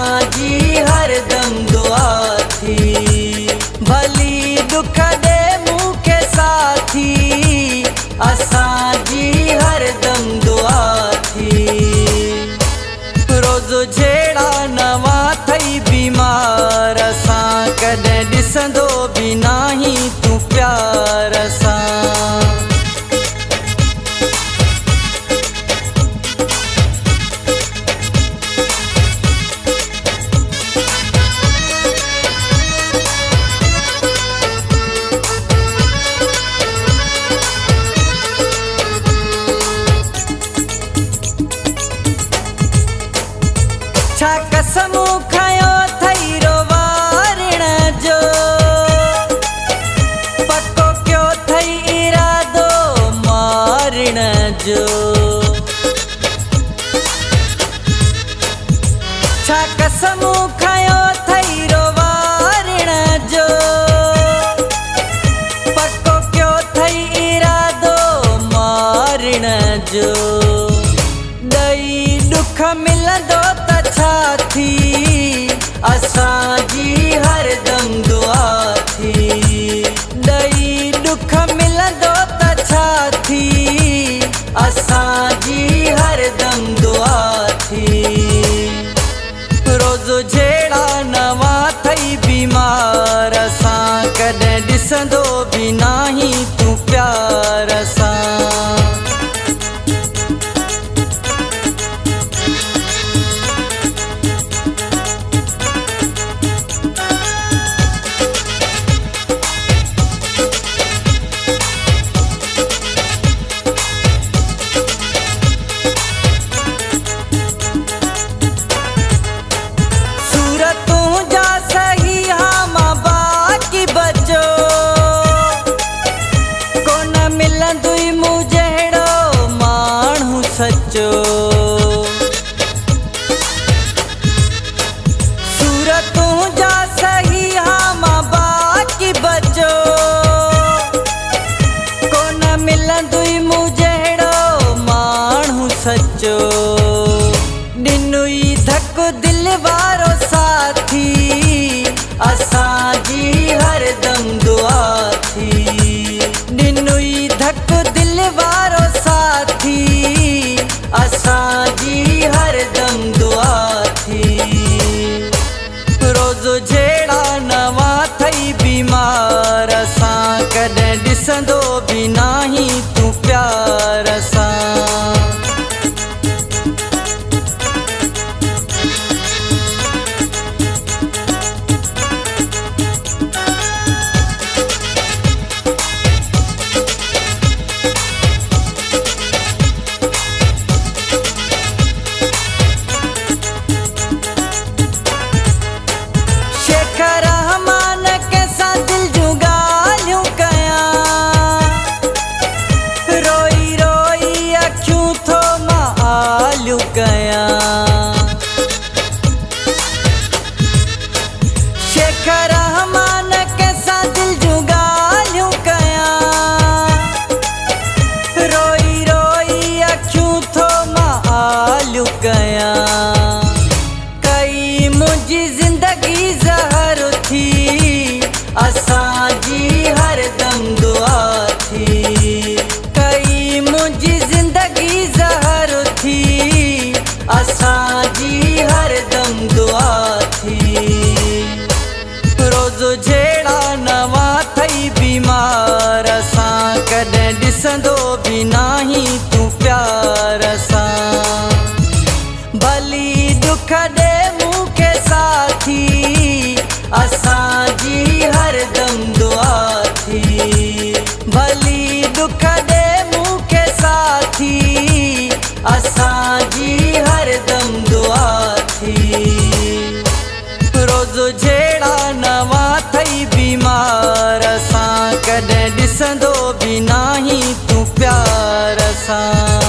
असांजी हरदम दुआ थी। भली दुख दे मूंखे साथी, असांजी हरदम दुआ थी। रोज़ जहिड़ा नवा थई बीमार, असां कॾहिं ॾिसंदो बि नाही तूं प्यार सां। छा कसम खयो थई रोवारण जो, पक्को क्यों थई इरादो मारण जो। छा कसम खयो थई रोवारण जो, पक्को क्यों थई इरादो मारण जो। ॾई दुख मिलंदो छा थी, असांजी हरदम दुआ थी। ॾई दुख मिलंदो त छा थी, असांजी हरदम दुआ थी। रोज़ जहिड़ा नवा थई बीमार, असां कॾहिं ॾिसंदो बि नाही तूं प्यार सां। मिलंदुई मूं जहिड़ो माण्हू सचो, सूरतूं जा सही हा मां बाक़ी बचो। कोन मिलंदुई मूं जहिड़ो माण्हू सचो। ॾिनुई धक दिल वारो साथी, असांजी हरदम दुआ थी। ॾिनुई धक दिल वारो साथी, असांजी हरदम दुआ थी। रोज़ जहिड़ा नवा थई बीमार, असां कॾहिं ॾिसंदो बि नाही तूं प्यार सां। शेखर रहमान कैसा दिल जूं ॻाल्हियूं कयां, रोई रोई अखियूं थो मां आलियूं कयां। कई मुंहिंजी ज़िंदगी ज़हर थी, असांजी हरदम दुआ थी। कई मुंहिंजी ज़िंदगी ज़हर थी, असांजी हरदम दुआ थी। रोज़ जहिड़ा नवा थई बीमार, असां कॾहिं ॾिसंदो बि नाही तूं प्यार सां। भली दुख ॾे मूंखे साथी, असांजी हरदम दुआ थी। भली दुख ॾे मूंखे साथी, असांजी हरदम दुआ थी। रोज़ जहिड़ा नवा थई बीमार, असां कॾहिं ॾिसंदो बि नाही तूं प्यार सां।